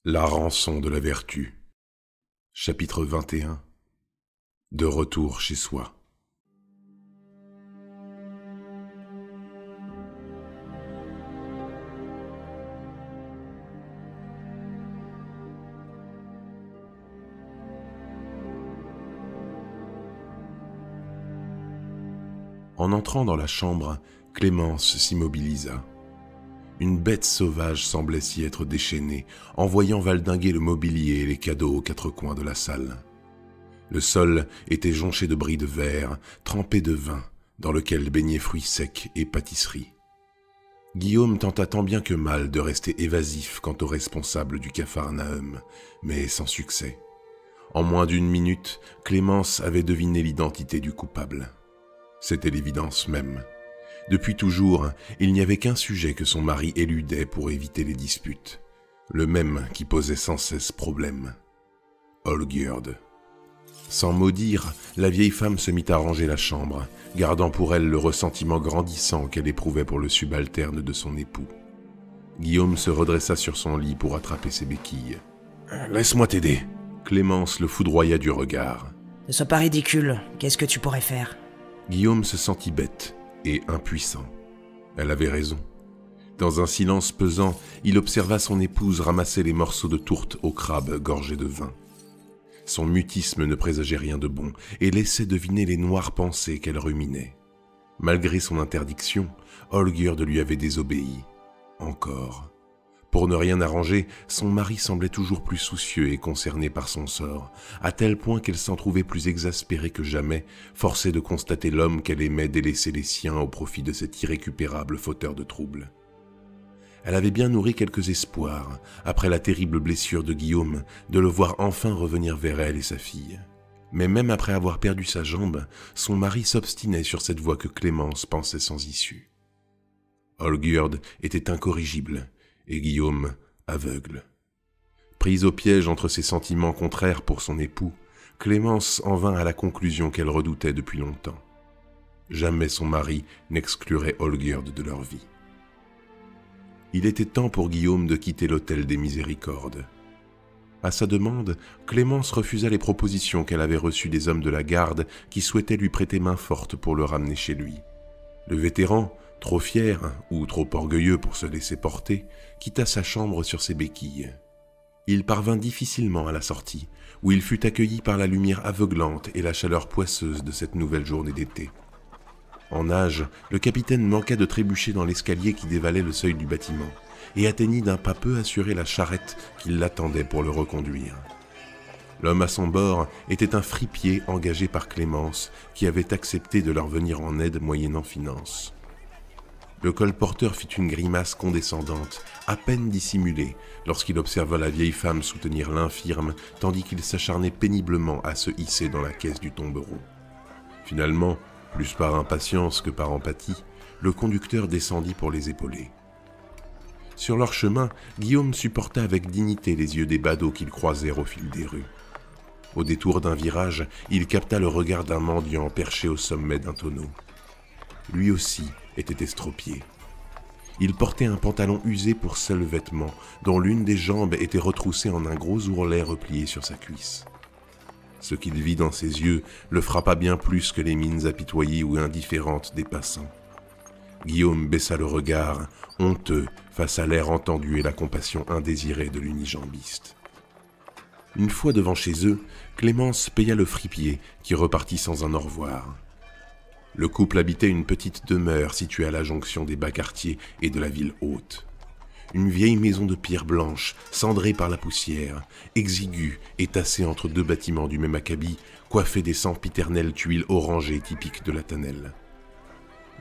La rançon de la vertu. Chapitre 21. De retour chez soi. En entrant dans la chambre, Clémence s'immobilisa. Une bête sauvage semblait s'y être déchaînée, en voyant valdinguer le mobilier et les cadeaux aux quatre coins de la salle. Le sol était jonché de bris de verre, trempés de vin, dans lequel baignaient fruits secs et pâtisseries. Guillaume tenta tant bien que mal de rester évasif quant aux responsables du Capharnaüm, mais sans succès. En moins d'une minute, Clémence avait deviné l'identité du coupable. C'était l'évidence même. Depuis toujours, il n'y avait qu'un sujet que son mari éludait pour éviter les disputes, le même qui posait sans cesse problème. Olgierd. Sans mot dire, la vieille femme se mit à ranger la chambre, gardant pour elle le ressentiment grandissant qu'elle éprouvait pour le subalterne de son époux. Guillaume se redressa sur son lit pour attraper ses béquilles. « Laisse-moi t'aider !» Clémence le foudroya du regard. « Ne sois pas ridicule, qu'est-ce que tu pourrais faire ?» Guillaume se sentit bête et impuissant. Elle avait raison. Dans un silence pesant, il observa son épouse ramasser les morceaux de tourte au crabe gorgés de vin. Son mutisme ne présageait rien de bon et laissait deviner les noires pensées qu'elle ruminait. Malgré son interdiction, Olgierd lui avait désobéi. Encore. Pour ne rien arranger, son mari semblait toujours plus soucieux et concerné par son sort, à tel point qu'elle s'en trouvait plus exaspérée que jamais, forcée de constater l'homme qu'elle aimait délaisser les siens au profit de cet irrécupérable fauteur de troubles. Elle avait bien nourri quelques espoirs, après la terrible blessure de Guillaume, de le voir enfin revenir vers elle et sa fille. Mais même après avoir perdu sa jambe, son mari s'obstinait sur cette voie que Clémence pensait sans issue. Olgierd était incorrigible, et Guillaume aveugle. Prise au piège entre ses sentiments contraires pour son époux, Clémence en vint à la conclusion qu'elle redoutait depuis longtemps. Jamais son mari n'exclurait Olgierd de leur vie. Il était temps pour Guillaume de quitter l'hôtel des Miséricordes. À sa demande, Clémence refusa les propositions qu'elle avait reçues des hommes de la garde qui souhaitaient lui prêter main forte pour le ramener chez lui. Le vétéran, trop fier ou trop orgueilleux pour se laisser porter, quitta sa chambre sur ses béquilles. Il parvint difficilement à la sortie, où il fut accueilli par la lumière aveuglante et la chaleur poisseuse de cette nouvelle journée d'été. En nage, le capitaine manqua de trébucher dans l'escalier qui dévalait le seuil du bâtiment, et atteignit d'un pas peu assuré la charrette qui l'attendait pour le reconduire. L'homme à son bord était un fripier engagé par Clémence, qui avait accepté de leur venir en aide moyennant finance. Le colporteur fit une grimace condescendante, à peine dissimulée, lorsqu'il observa la vieille femme soutenir l'infirme, tandis qu'il s'acharnait péniblement à se hisser dans la caisse du tombereau. Finalement, plus par impatience que par empathie, le conducteur descendit pour les épauler. Sur leur chemin, Guillaume supporta avec dignité les yeux des badauds qu'ils croisèrent au fil des rues. Au détour d'un virage, il capta le regard d'un mendiant perché au sommet d'un tonneau. Lui aussi était estropié. Il portait un pantalon usé pour seul vêtement, dont l'une des jambes était retroussée en un gros ourlet replié sur sa cuisse. Ce qu'il vit dans ses yeux le frappa bien plus que les mines apitoyées ou indifférentes des passants. Guillaume baissa le regard, honteux face à l'air entendu et la compassion indésirée de l'unijambiste. Une fois devant chez eux, Clémence paya le fripier qui repartit sans un au revoir. Le couple habitait une petite demeure située à la jonction des bas quartiers et de la ville haute. Une vieille maison de pierre blanche, cendrée par la poussière, exiguë et tassée entre deux bâtiments du même acabit, coiffée des sempiternelles tuiles orangées typiques de la Tannelle.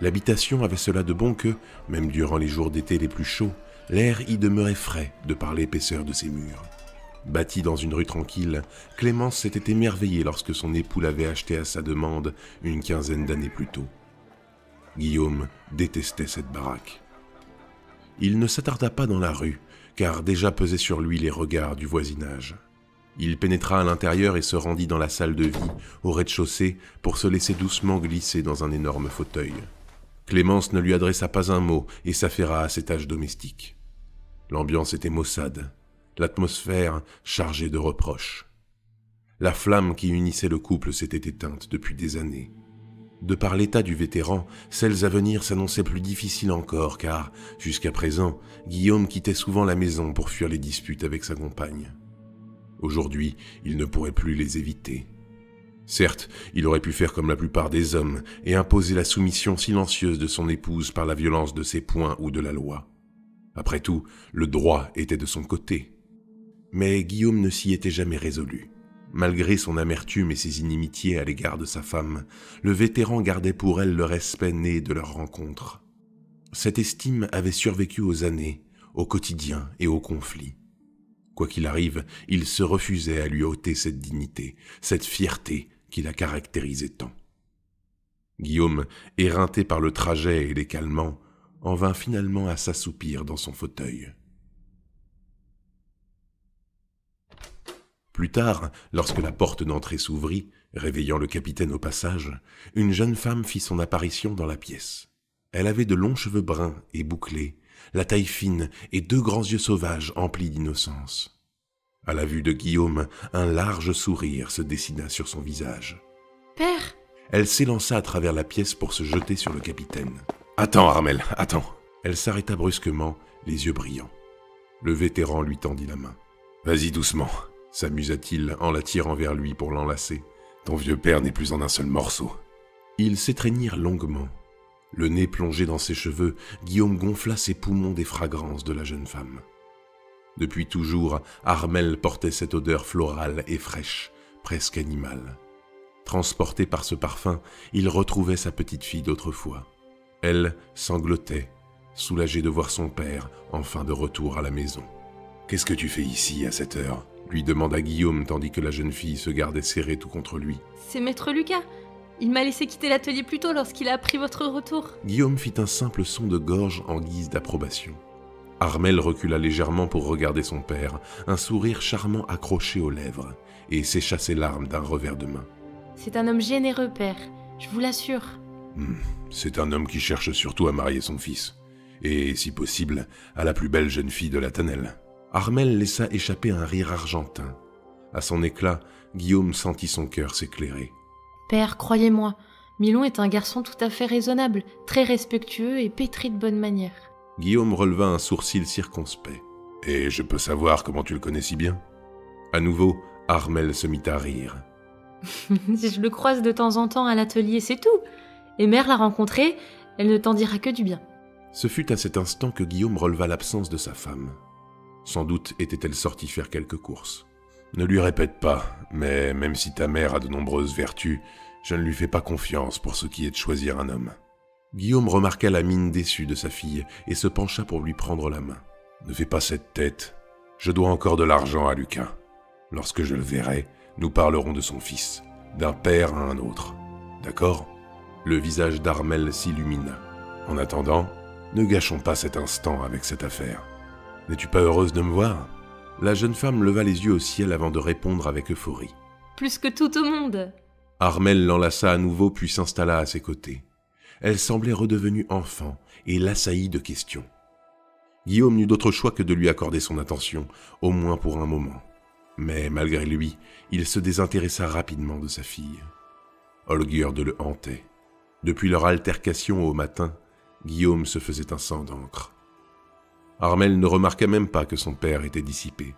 L'habitation avait cela de bon que, même durant les jours d'été les plus chauds, l'air y demeurait frais de par l'épaisseur de ses murs. Bâtie dans une rue tranquille, Clémence s'était émerveillée lorsque son époux l'avait achetée à sa demande une quinzaine d'années plus tôt. Guillaume détestait cette baraque. Il ne s'attarda pas dans la rue, car déjà pesaient sur lui les regards du voisinage. Il pénétra à l'intérieur et se rendit dans la salle de vie, au rez-de-chaussée, pour se laisser doucement glisser dans un énorme fauteuil. Clémence ne lui adressa pas un mot et s'affaira à ses tâches domestiques. L'ambiance était maussade. l'atmosphère chargée de reproches. La flamme qui unissait le couple s'était éteinte depuis des années. De par l'état du vétéran, celles à venir s'annonçaient plus difficiles encore car, jusqu'à présent, Guillaume quittait souvent la maison pour fuir les disputes avec sa compagne. Aujourd'hui, il ne pourrait plus les éviter. Certes, il aurait pu faire comme la plupart des hommes et imposer la soumission silencieuse de son épouse par la violence de ses poings ou de la loi. Après tout, le droit était de son côté. Mais Guillaume ne s'y était jamais résolu. Malgré son amertume et ses inimitiés à l'égard de sa femme, le vétéran gardait pour elle le respect né de leur rencontre. Cette estime avait survécu aux années, au quotidien et aux conflits. Quoi qu'il arrive, il se refusait à lui ôter cette dignité, cette fierté qui la caractérisait tant. Guillaume, éreinté par le trajet et les calmants, en vint finalement à s'assoupir dans son fauteuil. Plus tard, lorsque la porte d'entrée s'ouvrit, réveillant le capitaine au passage, une jeune femme fit son apparition dans la pièce. Elle avait de longs cheveux bruns et bouclés, la taille fine et 2 grands yeux sauvages emplis d'innocence. À la vue de Guillaume, un large sourire se dessina sur son visage. « Père !» Elle s'élança à travers la pièce pour se jeter sur le capitaine. « Attends, Armel, attends !» Elle s'arrêta brusquement, les yeux brillants. Le vétéran lui tendit la main. « Vas-y doucement !» s'amusa-t-il en la tirant vers lui pour l'enlacer. « Ton vieux père n'est plus en un seul morceau. » Ils s'étreignirent longuement. Le nez plongé dans ses cheveux, Guillaume gonfla ses poumons des fragrances de la jeune femme. Depuis toujours, Armel portait cette odeur florale et fraîche, presque animale. Transporté par ce parfum, il retrouvait sa petite fille d'autrefois. Elle sanglotait, soulagée de voir son père, enfin de retour à la maison. « Qu'est-ce que tu fais ici à cette heure ?» lui demanda Guillaume tandis que la jeune fille se gardait serrée tout contre lui. « C'est maître Lucas. Il m'a laissé quitter l'atelier plus tôt lorsqu'il a appris votre retour. » Guillaume fit un simple son de gorge en guise d'approbation. Armel recula légèrement pour regarder son père, un sourire charmant accroché aux lèvres, et sécha ses larmes d'un revers de main. « C'est un homme généreux, père, je vous l'assure. » C'est un homme qui cherche surtout à marier son fils, et, si possible, à la plus belle jeune fille de la tannelle. Armel laissa échapper un rire argentin. À son éclat, Guillaume sentit son cœur s'éclairer. « Père, croyez-moi, Milon est un garçon tout à fait raisonnable, très respectueux et pétri de bonnes manières. » Guillaume releva un sourcil circonspect. « Et je peux savoir comment tu le connais si bien ?» À nouveau, Armel se mit à rire. « Je le croise de temps en temps à l'atelier, c'est tout. Et mère l'a rencontré, elle ne t'en dira que du bien. » Ce fut à cet instant que Guillaume releva l'absence de sa femme. Sans doute était-elle sortie faire quelques courses. « Ne lui répète pas, mais même si ta mère a de nombreuses vertus, je ne lui fais pas confiance pour ce qui est de choisir un homme. » Guillaume remarqua la mine déçue de sa fille et se pencha pour lui prendre la main. « Ne fais pas cette tête. Je dois encore de l'argent à Lucas. Lorsque je le verrai, nous parlerons de son fils, d'un père à un autre. D'accord ?» Le visage d'Armel s'illumina. « En attendant, ne gâchons pas cet instant avec cette affaire. N'es-tu pas heureuse de me voir ?» La jeune femme leva les yeux au ciel avant de répondre avec euphorie. « Plus que tout au monde !» Armel l'enlaça à nouveau puis s'installa à ses côtés. Elle semblait redevenue enfant et l'assaillit de questions. Guillaume n'eut d'autre choix que de lui accorder son attention, au moins pour un moment. Mais malgré lui, il se désintéressa rapidement de sa fille. Olguerde le hantait. Depuis leur altercation au matin, Guillaume se faisait un sang d'encre. Armel ne remarqua même pas que son père était dissipé.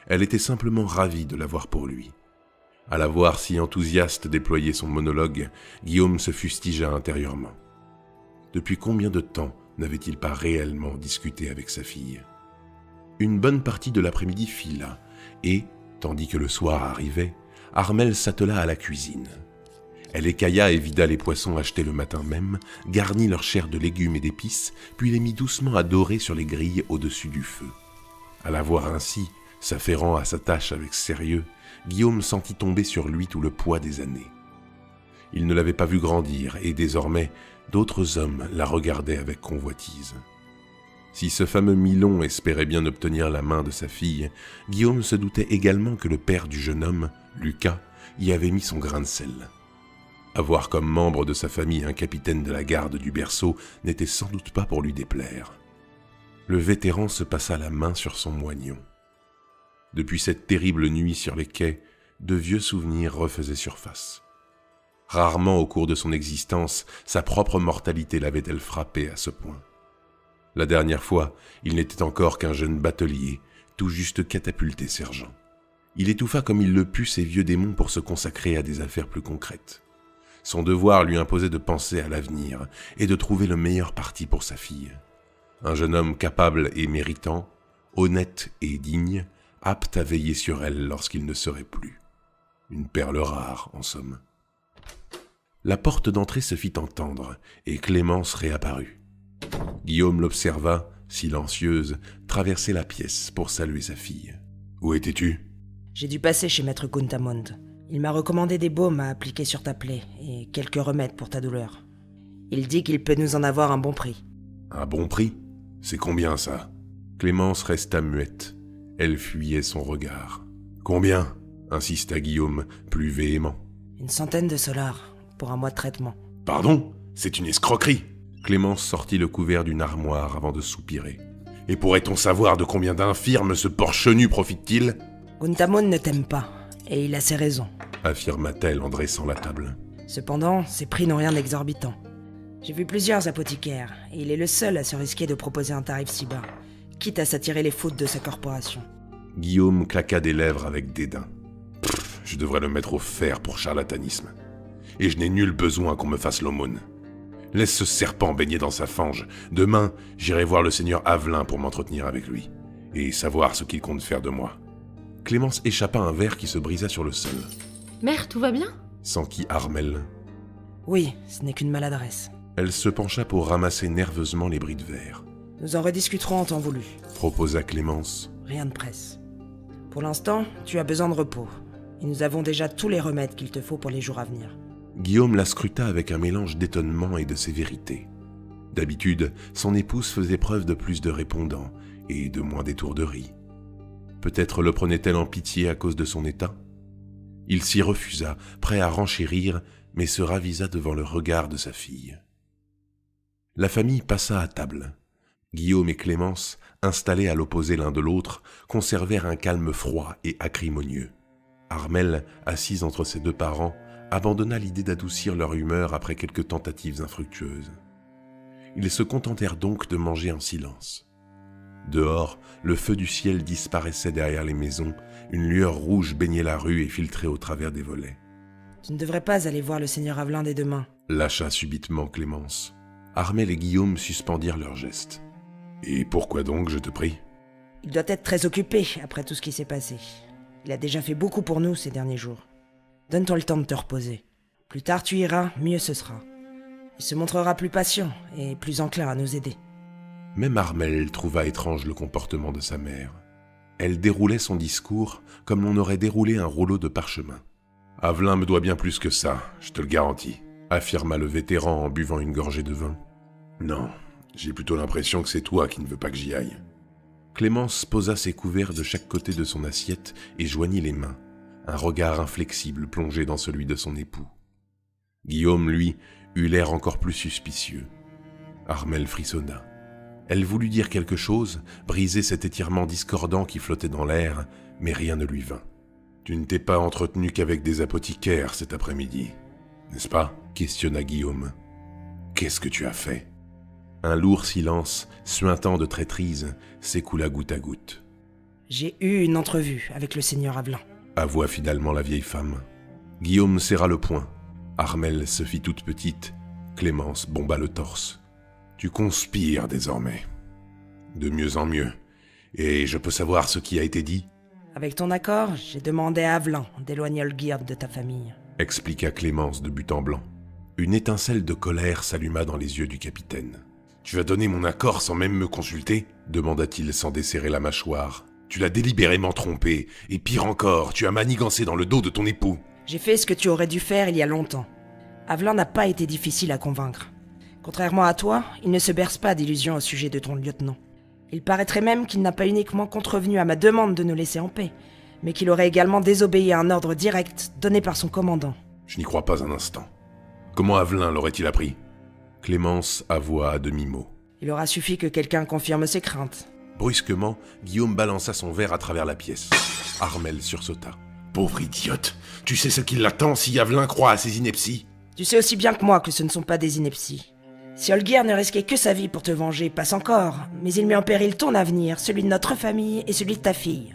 Elle était simplement ravie de l'avoir pour lui. À la voir si enthousiaste déployer son monologue, Guillaume se fustigea intérieurement. Depuis combien de temps n'avait-il pas réellement discuté avec sa fille ? Une bonne partie de l'après-midi fila, et, tandis que le soir arrivait, Armel s'attela à la cuisine. Elle écailla et vida les poissons achetés le matin même, garnit leur chair de légumes et d'épices, puis les mit doucement à dorer sur les grilles au-dessus du feu. À la voir ainsi, s'affairant à sa tâche avec sérieux, Guillaume sentit tomber sur lui tout le poids des années. Il ne l'avait pas vue grandir, et désormais, d'autres hommes la regardaient avec convoitise. Si ce fameux Milon espérait bien obtenir la main de sa fille, Guillaume se doutait également que le père du jeune homme, Lucas, y avait mis son grain de sel. Avoir comme membre de sa famille un capitaine de la garde du berceau n'était sans doute pas pour lui déplaire. Le vétéran se passa la main sur son moignon. Depuis cette terrible nuit sur les quais, de vieux souvenirs refaisaient surface. Rarement au cours de son existence, sa propre mortalité l'avait-elle frappé à ce point. La dernière fois, il n'était encore qu'un jeune batelier, tout juste catapulté sergent. Il étouffa comme il le put ses vieux démons pour se consacrer à des affaires plus concrètes. Son devoir lui imposait de penser à l'avenir et de trouver le meilleur parti pour sa fille. Un jeune homme capable et méritant, honnête et digne, apte à veiller sur elle lorsqu'il ne serait plus. Une perle rare, en somme. La porte d'entrée se fit entendre, et Clémence réapparut. Guillaume l'observa, silencieuse, traverser la pièce pour saluer sa fille. « Où étais-tu » ? J'ai dû passer chez Maître Kuntamond. Il m'a recommandé des baumes à appliquer sur ta plaie, et quelques remèdes pour ta douleur. Il dit qu'il peut nous en avoir un bon prix. Un bon prix ? C'est combien, ça ? Clémence resta muette. Elle fuyait son regard. « Combien » insista Guillaume, plus véhément. 100 de solars, pour un mois de traitement. « Pardon ? C'est une escroquerie !» Clémence sortit le couvert d'une armoire avant de soupirer. « Et pourrait-on savoir de combien d'infirmes ce porche nu profite-t-il » Kuntamon ne t'aime pas, et il a ses raisons, affirma-t-elle en dressant la table. Cependant, ses prix n'ont rien d'exorbitant. J'ai vu plusieurs apothicaires, et il est le seul à se risquer de proposer un tarif si bas, quitte à s'attirer les fautes de sa corporation. Guillaume claqua des lèvres avec dédain. Je devrais le mettre au fer pour charlatanisme. Et je n'ai nul besoin qu'on me fasse l'aumône. Laisse ce serpent baigner dans sa fange. Demain, j'irai voir le seigneur Avelin pour m'entretenir avec lui, et savoir ce qu'il compte faire de moi. Clémence échappa un verre qui se brisa sur le sol. « Mère, tout va bien ?» s'enquit Armelle. Oui, ce n'est qu'une maladresse. Elle se pencha pour ramasser nerveusement les bris de verre. Nous en rediscuterons en temps voulu, proposa Clémence. Rien de presse. Pour l'instant, tu as besoin de repos, et nous avons déjà tous les remèdes qu'il te faut pour les jours à venir. Guillaume la scruta avec un mélange d'étonnement et de sévérité. D'habitude, son épouse faisait preuve de plus de répondant et de moins d'étourderie. Peut-être le prenait-elle en pitié à cause de son état ? Il s'y refusa, prêt à renchérir, mais se ravisa devant le regard de sa fille. La famille passa à table. Guillaume et Clémence, installés à l'opposé l'un de l'autre, conservèrent un calme froid et acrimonieux. Armelle, assise entre ses deux parents, abandonna l'idée d'adoucir leur humeur après quelques tentatives infructueuses. Ils se contentèrent donc de manger en silence. Dehors, le feu du ciel disparaissait derrière les maisons, une lueur rouge baignait la rue et filtrait au travers des volets. « Tu ne devrais pas aller voir le seigneur Avelin dès demain, » lâcha subitement Clémence. Armelle et Guillaume suspendirent leurs gestes. « Et pourquoi donc, je te prie ?» Il doit être très occupé après tout ce qui s'est passé. Il a déjà fait beaucoup pour nous ces derniers jours. Donne-toi le temps de te reposer. Plus tard tu iras, mieux ce sera. Il se montrera plus patient et plus enclin à nous aider. Même Armelle trouva étrange le comportement de sa mère. Elle déroulait son discours comme l'on aurait déroulé un rouleau de parchemin. « Avelin me doit bien plus que ça, je te le garantis », affirma le vétéran en buvant une gorgée de vin. « Non, j'ai plutôt l'impression que c'est toi qui ne veux pas que j'y aille. » Clémence posa ses couverts de chaque côté de son assiette et joignit les mains, un regard inflexible plongé dans celui de son époux. Guillaume, lui, eut l'air encore plus suspicieux. Armelle frissonna. Elle voulut dire quelque chose, briser cet étirement discordant qui flottait dans l'air, mais rien ne lui vint. « Tu ne t'es pas entretenu qu'avec des apothicaires cet après-midi, n'est-ce pas ?» questionna Guillaume. « Qu'est-ce que tu as fait ?» Un lourd silence, suintant de traîtrise, s'écoula goutte à goutte. « J'ai eu une entrevue avec le seigneur Avelin, » avoua finalement la vieille femme. Guillaume serra le poing. Armelle se fit toute petite. Clémence bomba le torse. « Tu conspires désormais. De mieux en mieux. Et je peux savoir ce qui a été dit ?» Avec ton accord, j'ai demandé à Avelin d'éloigner Olgierd de ta famille, expliqua Clémence de but en blanc. Une étincelle de colère s'alluma dans les yeux du capitaine. « Tu as donné mon accord sans même me consulter ?» demanda-t-il sans desserrer la mâchoire. « Tu l'as délibérément trompé, et pire encore, tu as manigancé dans le dos de ton époux. » J'ai fait ce que tu aurais dû faire il y a longtemps. Avelin n'a pas été difficile à convaincre. Contrairement à toi, il ne se berce pas d'illusions au sujet de ton lieutenant. Il paraîtrait même qu'il n'a pas uniquement contrevenu à ma demande de nous laisser en paix, mais qu'il aurait également désobéi à un ordre direct donné par son commandant. Je n'y crois pas un instant. Comment Avelin l'aurait-il appris ? Clémence avoua à demi-mot. Il aura suffi que quelqu'un confirme ses craintes. Brusquement, Guillaume balança son verre à travers la pièce. Armel sursauta. « Pauvre idiote, tu sais ce qui l'attend si Yavelin croit à ses inepties ?» Tu sais aussi bien que moi que ce ne sont pas des inepties. Si Olgir ne risquait que sa vie pour te venger, passe encore, mais il met en péril ton avenir, celui de notre famille et celui de ta fille.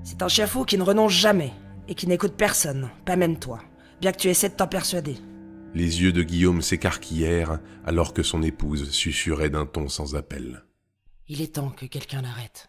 C'est un chien fou qui ne renonce jamais, et qui n'écoute personne, pas même toi, bien que tu essaies de t'en persuader. Les yeux de Guillaume s'écarquillèrent alors que son épouse susurrait d'un ton sans appel. Il est temps que quelqu'un l'arrête.